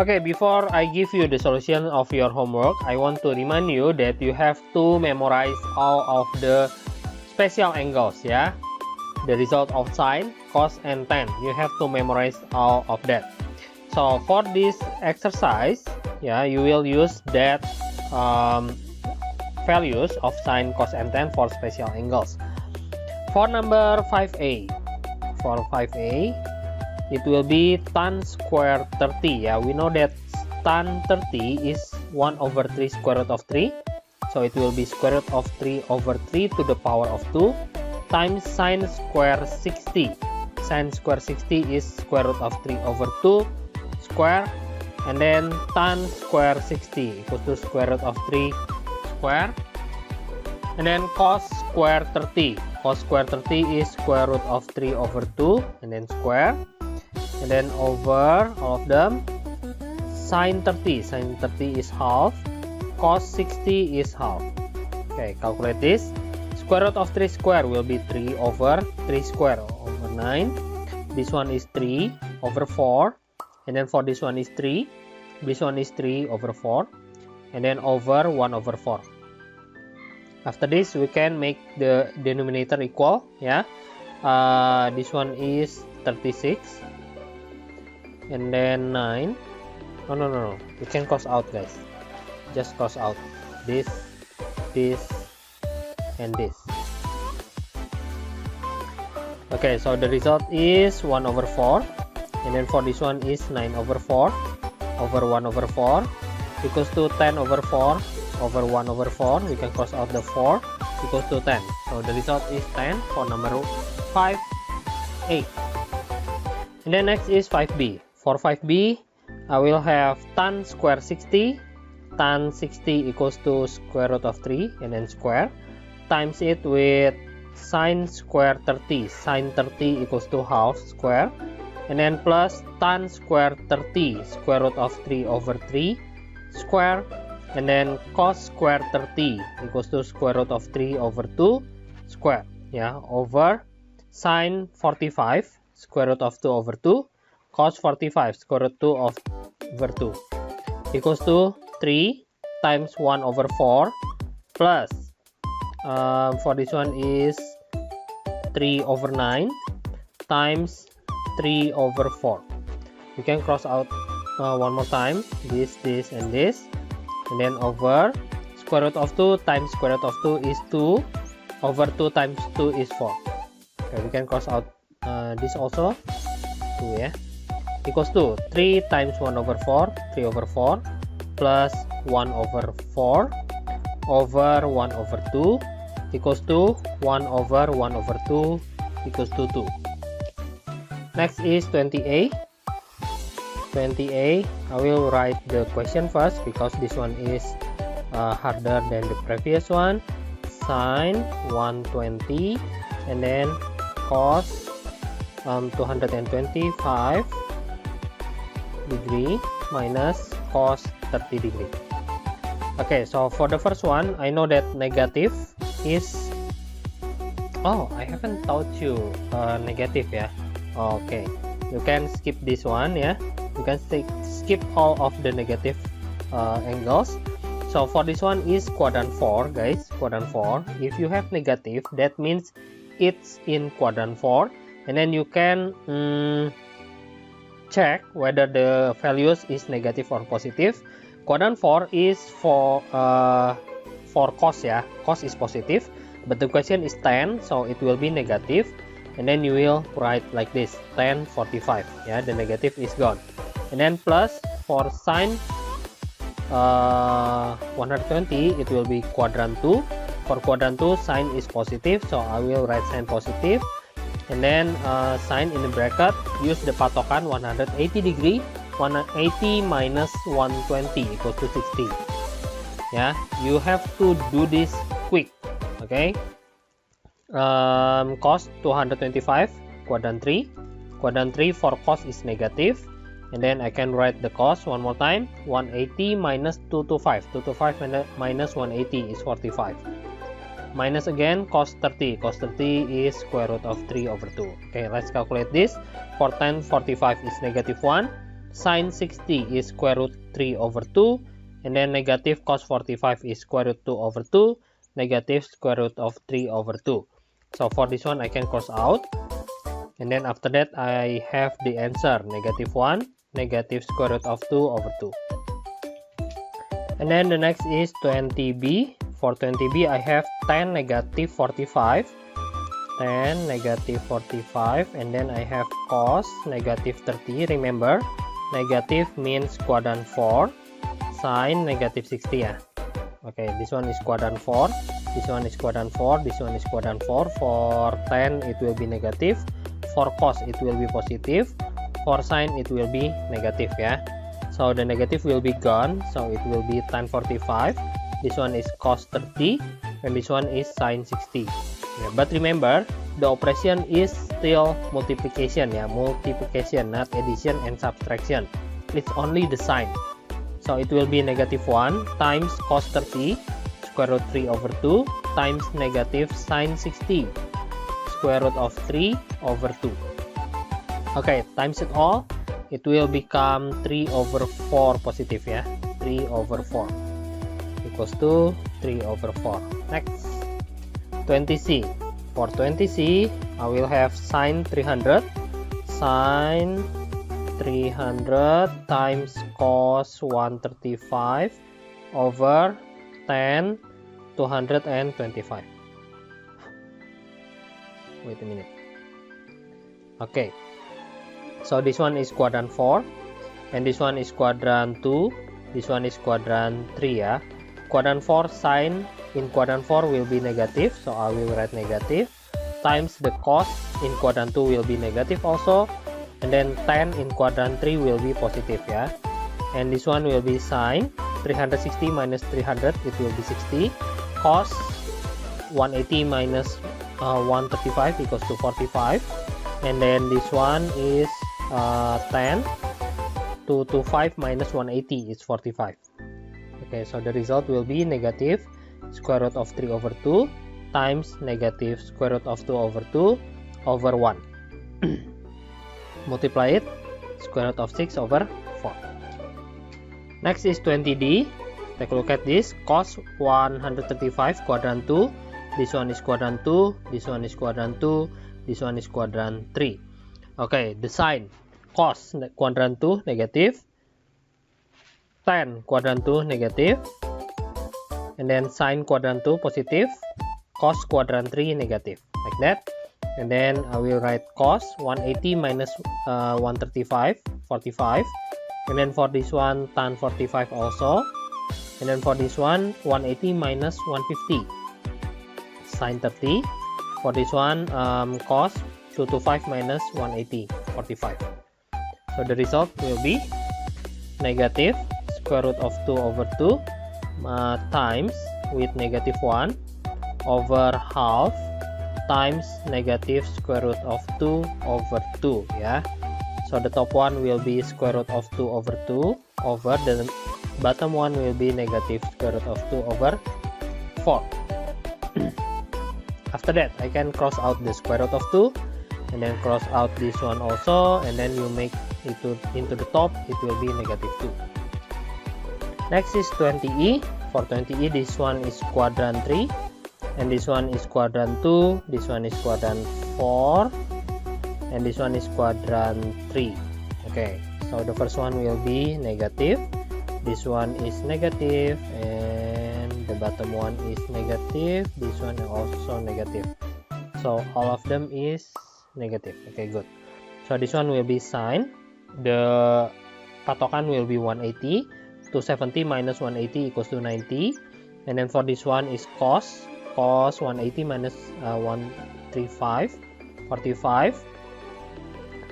Okay, before I give you the solution of your homework, I want to remind you that you have to memorize all of the special angles, yeah, the result of sine, cos, and tan. You have to memorize all of that. So for this exercise, yeah, you will use that values of sine, cos, and tan for special angles. For number 5a, it will be tan square 30. Yeah, we know that tan 30 is 1 over 3 square root of 3. So it will be square root of 3 over 3 to the power of 2 times sine square 60. Sine square 60 is square root of 3 over 2 square. And then tan square 60 equals to square root of 3 square. And then cos square 30. Cos square 30 is square root of 3 over 2 and then square. And then over all of them, sine 30 is half, cos 60 is half. Okay, calculate this. Square root of 3 square will be 3 over 3 square over 9. This one is 3 over 4. And then for this one is 3. This one is 3 over 4. And then over 1 over 4. After this, we can make the denominator equal. Yeah. This one is 36. And then 9. No. We can cross out, guys. Just cross out this, and this. Okay, so the result is 1 over 4. And then for this one is 9 over 4 over 1 over 4 equals to 10 over 4 over 1 over 4. We can cross out the 4 equals to 10. So the result is 10 for number 5, 8. And then next is 5b. For 5b, I will have tan square 60. Tan 60 equals to square root of 3 and then square. Times it with sine square 30. Sine 30 equals to half square. And then plus tan square 30 square root of 3 over 3 square. And then cos square 30 equals to square root of 3 over 2 square. Yeah, over sine 45 square root of 2 over 2. Cos 45 square root 2 over 2 equals to 3 times 1 over 4 plus for this one is 3 over 9 times 3 over 4. You can cross out one more time this, and this, and then over square root of 2 times square root of 2 is 2 over 2 times 2 is 4. Okay, we can cross out this also, 2, yeah, equals to 3 times 1 over 4, 3 over 4 plus 1 over 4 over 1 over 2 equals to 1 over 1 over 2 equals to 2. Next is 20a. 20a, I will write the question first because this one is harder than the previous one. Sine 120 and then cos 225 degree minus cos 30 degree. Okay, so for the first one, I know that negative is, I haven't taught you negative, yeah. Okay, you can skip this one, yeah. You can skip all of the negative angles. So for this one is quadrant 4, guys, quadrant 4. If you have negative, that means it's in quadrant 4, and then you can check whether the values is negative or positive. Quadrant 4 is for cos, yeah, cos is positive, but the question is tan, so it will be negative, and then you will write like this, tan 45, yeah, the negative is gone. And then plus for sine 120, it will be quadrant 2. For quadrant 2, sine is positive, so I will write sine positive. And then sine in the bracket, use the patokan 180 degree. 180 minus 120 equals to 60. Yeah, you have to do this quick. Okay. Cos 225, quadrant 3. Quadrant 3 for cos is negative. And then I can write the cos one more time. 180 minus 225. 225 minus 180 is 45. Minus again cos 30. Cos 30 is square root of 3 over 2. Okay, let's calculate this. For tan 45 is negative 1. sine 60 is square root 3 over 2, and then negative cos 45 is square root 2 over 2, negative square root of 3 over 2. So for this one I can cross out, and then after that I have the answer negative 1, negative square root of 2 over 2. And then the next is 20b. For 20b I have tan negative 45, tan negative 45, and then I have cos negative 30. Remember, negative means quadrant 4, sine negative 60 ya. Okay, this one is quadrant 4, this one is quadrant 4, this one is quadrant 4. For tan it will be negative, for cos it will be positive, for sine it will be negative ya. So the negative will be gone, so it will be tan 45, this one is cos 30, and this one is sine 60 ya. But remember, the operation is still multiplication ya, multiplication, not addition and subtraction. It's only the sign. So it will be negative 1 times cos 30 square root 3 over 2 times negative sine 60 square root of 3 over 2. Okay, times it all, it will become 3 over 4 positive ya, 3 over 4 equals to 3 over 4. Next, 20c. For 20c, I will have sine 300, sine 300 times cos 135 over tan 225. Wait a minute. Okay, so this one is quadrant 4, and this one is quadrant 2, this one is quadrant 3 ya. Quadrant 4 sine in quadrant 4 will be negative, so I will write negative, times the cos in quadrant 2 will be negative also, and then tan in quadrant 3 will be positive ya. And this one will be sine 360 minus 300, it will be 60, cos 180 minus 135 equals to 45, and then this one is tan 225 minus 180 is 45. Okay, so the result will be negative square root of 3 over 2 times negative square root of 2 over 2 over 1. Multiply it, square root of 6 over 4. Next is 20d. Take a look at this. Cos 135 quadrant 2. This one is quadrant 2. This one is quadrant 2. This one is quadrant 3. Okay, the sign. Cos quadrant 2 negative, tan quadrant 2 negative, and then sine quadrant 2 positive, cos quadrant 3 negative, like that. And then I will write cos 180 minus 135, 45, and then for this one tan 45 also, and then for this one 180 minus 150, sine 30. For this one cos 225 minus 180, 45. So the result will be negative square root of 2 over 2 times with negative 1 over half times negative square root of 2 over 2 ya. So the top one will be square root of 2 over 2 over the bottom one will be negative square root of 2 over 4. After that I can cross out the square root of 2 and then cross out this one also, and then you make it into the top, it will be negative 2. Next is 20e. For 20e, this one is quadrant 3, and this one is quadrant 2, this one is quadrant 4, and this one is quadrant 3. Okay, so the first one will be negative, this one is negative, and the bottom one is negative, this one is also negative. So all of them is negative. Okay, good. So this one will be sine, the patokan will be 180, 270 minus 180 equals to 90, and then for this one is cos 180 minus 135, 45,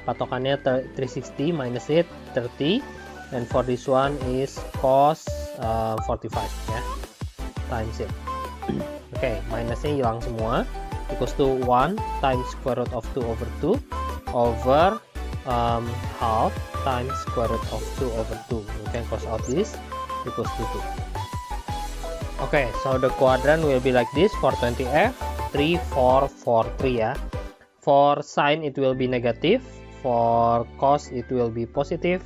patokannya 360 minus it 30, and for this one is cos 45 ya, times it. Okay, minusnya hilang semua, equals to 1 times square root of 2 over 2 over half times square root of 2 over 2. You can cross out this, equals to 2. Okay, so the quadrant will be like this for 20f, 3, 4, 4, 3 ya. For sine it will be negative, for cos it will be positive,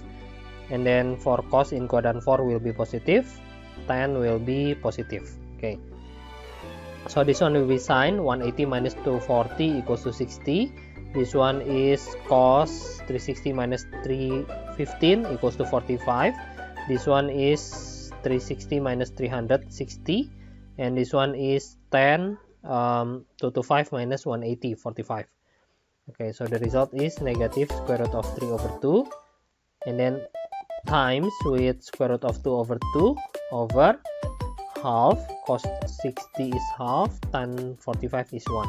and then for cos in quadrant 4 will be positive, tan will be positive. Okay, so this one will be sine 180 minus 240 equals to 60. This one is cos 360 minus 315 equals to 45. This one is 360 minus 360, and this one is tan 225 minus 180, 45. Okay, so the result is negative square root of 3 over 2, and then times with square root of 2 over 2 over half. Cos 60 is half, tan 45 is 1.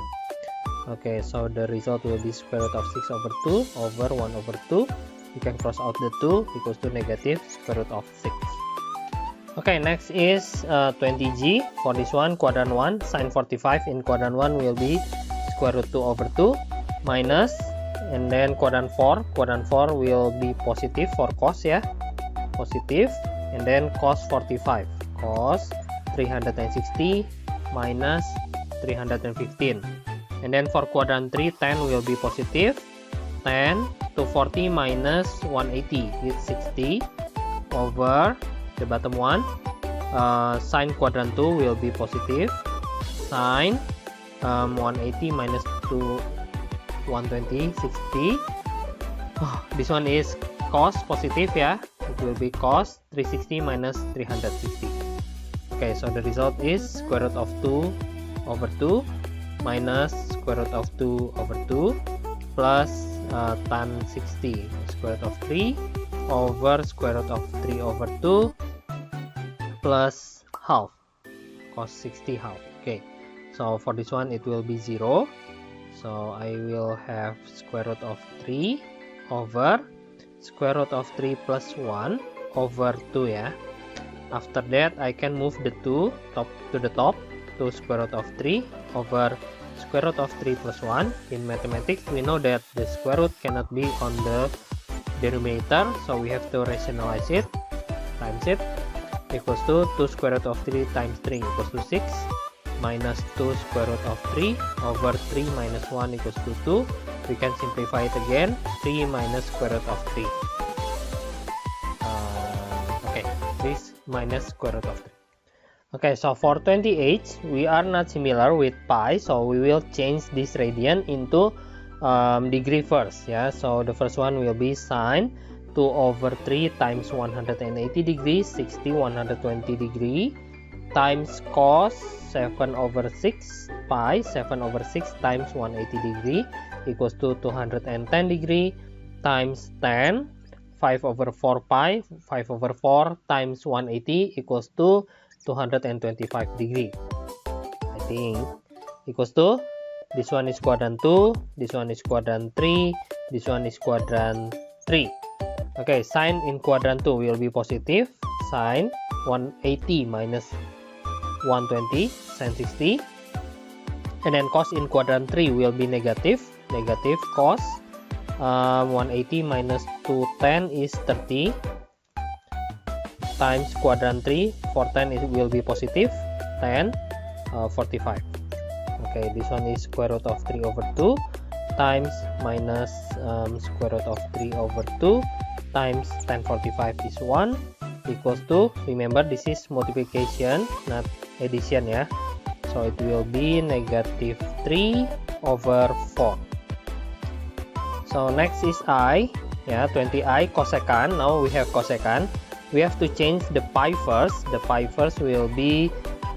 Okay, so the result will be square root of 6 over 2 over 1 over 2. You can cross out the 2, equals to negative square root of 6. Okay, next is 20g. For this one, quadrant 1, sine 45 in quadrant 1 will be square root 2 over 2 minus, and then quadrant 4 will be positive for cos, yeah, positive, and then cos 45, cos 360 minus 315, and then for quadrant 3 tan will be positive, tan 240 minus 180 is 60 over the bottom one. Sine quadrant 2 will be positive, sine 180 minus 120, 60. This one is cos positive, yeah, it will be cos 360 minus 360. Okay, so the result is square root of 2 over 2 minus square root of 2 over 2 plus tan 60, square root of 3 over square root of 3 over 2 plus half, cos 60 half. Okay, so for this one it will be 0, so I will have square root of 3 over square root of 3 plus 1 over 2, yeah. After that I can move the 2 top to the top to square root of 3 over square root of 3 plus 1. In mathematics we know that the square root cannot be on the denominator, so we have to rationalize it, times it, equals to 2 square root of 3 times 3 equals to 6 minus 2 square root of 3 over 3 minus 1 equals to 2. We can simplify it again, 3 minus square root of 3. Okay, 3 minus square root of 3. Okay, so for 28 we are not similar with pi, so we will change this radian into degree first, yeah. So the first one will be sine 2 over 3 times 180 degrees, 60 120 degree, times cos 7 over 6 pi 7 over 6 times 180 degree equals to 210 degree, times tan 5 over 4 pi 5 over 4 times 180 equals to 225 degree. I think equals to, this one is quadrant 2, this one is quadrant 3, this one is quadrant 3. Okay, sine in quadrant 2 will be positive, sine 180 minus 120, sine 60, and then cos in quadrant 3 will be negative, negative cos 180 minus 210 is 30 times quadrant 3, for 10 it will be positive, 10 45. Okay, this one is square root of 3 over 2 times minus square root of 3 over 2 times tan 45 is 1 equals to, remember this is multiplication not addition, yeah, so it will be negative 3 over 4. So next is I, yeah, 20i cosecant. Now we have cosecant, we have to change the pi first. The pi first will be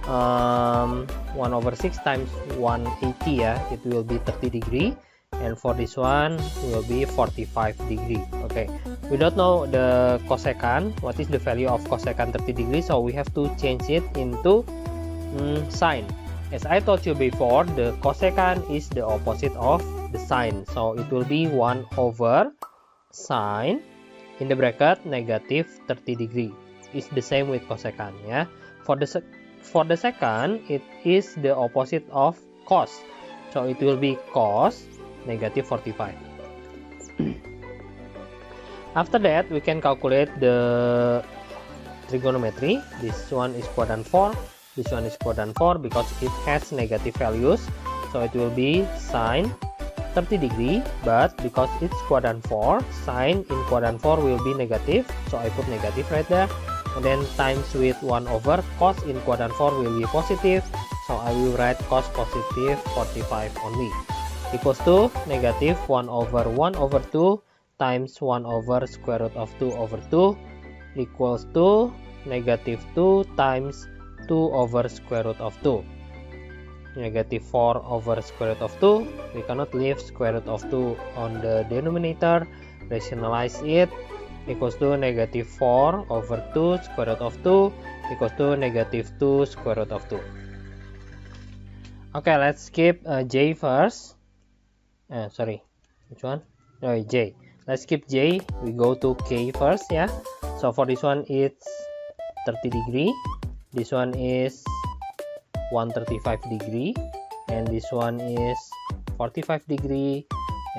1 over 6 times 180, yeah, it will be 30 degree, and for this one will be 45 degree. Okay, we don't know the cosecant, what is the value of cosecant 30 degree, so we have to change it into sine. As I told you before, the cosecant is the opposite of the sine, so it will be 1 over sine in the bracket negative 30 degree. It's the same with cosecant, yeah. For the secant, it is the opposite of cos, so it will be cos negative 45. After that we can calculate the trigonometry. This one is quadrant 4, this one is quadrant 4 because it has negative values, so it will be sine 30 degree, but because it's quadrant 4, sine in quadrant 4 will be negative, so I put negative right there. And then times with 1 over cos in quadrant 4 will be positive, so I will write cos positive 45 only, equals to negative 1 over 2 times 1 over square root of 2 over 2 equals to negative 2 times 2 over square root of 2. Negative 4 over square root of 2. We cannot leave square root of 2 on the denominator. Rationalize it. Equals to negative 4 over 2 square root of 2 equals to negative 2 square root of 2. Okay, let's skip J first. Sorry, which one? No, J. Let's skip J. We go to K first, yeah. So for this one, it's 30 degree. This one is 135 degree, and this one is 45 degree,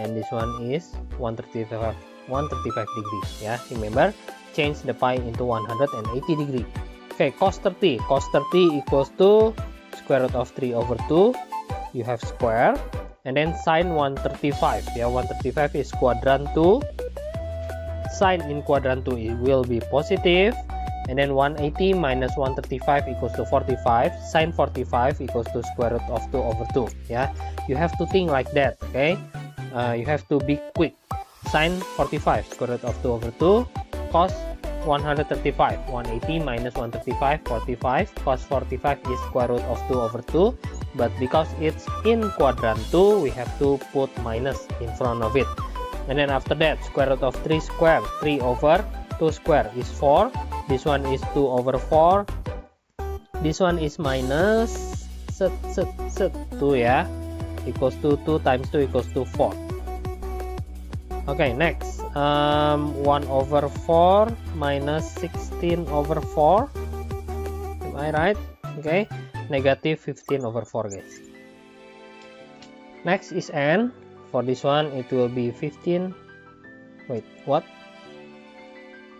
and this one is 135 degree. Yeah, remember, change the pi into 180 degree. Okay, cos 30 equals to square root of 3 over 2. You have square, and then sine 135. Yeah, 135 is quadrant 2. Sine in quadrant 2 it will be positive. And then 180 minus 135 equals to 45. Sine 45 equals to square root of 2 over 2. Yeah, you have to think like that. Okay, you have to be quick. Sine 45 square root of 2 over 2. Cos 135. 180 minus 135, 45. Cos 45 is square root of 2 over 2. But because it's in quadrant 2, we have to put minus in front of it. And then after that, square root of 3 square. 3 over 2 square is 4. This one is 2 over 4. This one is minus 2, ya. Equals to 2 times 2 equals to 4. Okay, next. 1 over 4 minus 16 over 4. Am I right? Okay. Negative 15 over 4, guys. Next is N. For this one, it will be 15. Wait, what?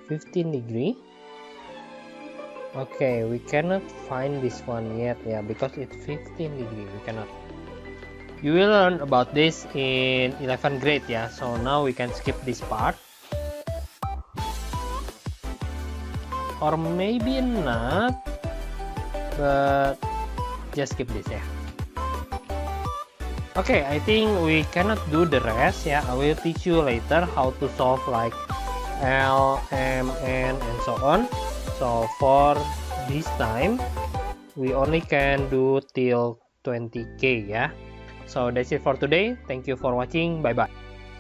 15 degree. Okay, we cannot find this one yet, yeah, because it's 15 degree. We cannot. You will learn about this in 11th grade, yeah. So now we can skip this part, or maybe not, but just skip this, yeah. Okay, I think we cannot do the rest, yeah. I will teach you later how to solve like L, M, N, and so on. So for this time, we only can do till 20k, yeah. So that's it for today. Thank you for watching. Bye bye.